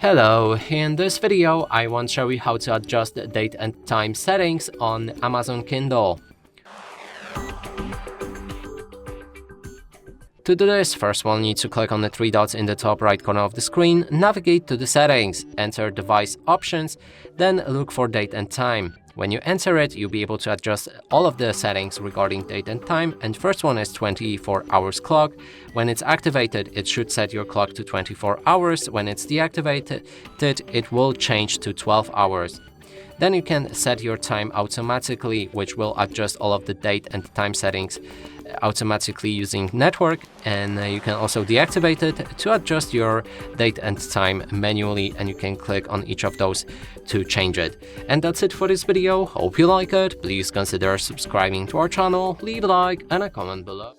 Hello, in this video I want to show you how to adjust the date and time settings on Amazon Kindle. To do this, first we'll need to click on the three dots in the top right corner of the screen, navigate to the settings, enter device options, then look for date and time. When you enter it, you'll be able to adjust all of the settings regarding date and time, and first one is 24 hours clock. When it's activated, it should set your clock to 24 hours. When it's deactivated, it will change to 12 hours. Then you can set your time automatically, which will adjust all of the date and time settings automatically using network, and you can also deactivate it to adjust your date and time manually, and you can click on each of those to change it. And that's it for this video. Hope you like it. Please consider subscribing to our channel, leave a like and a comment below.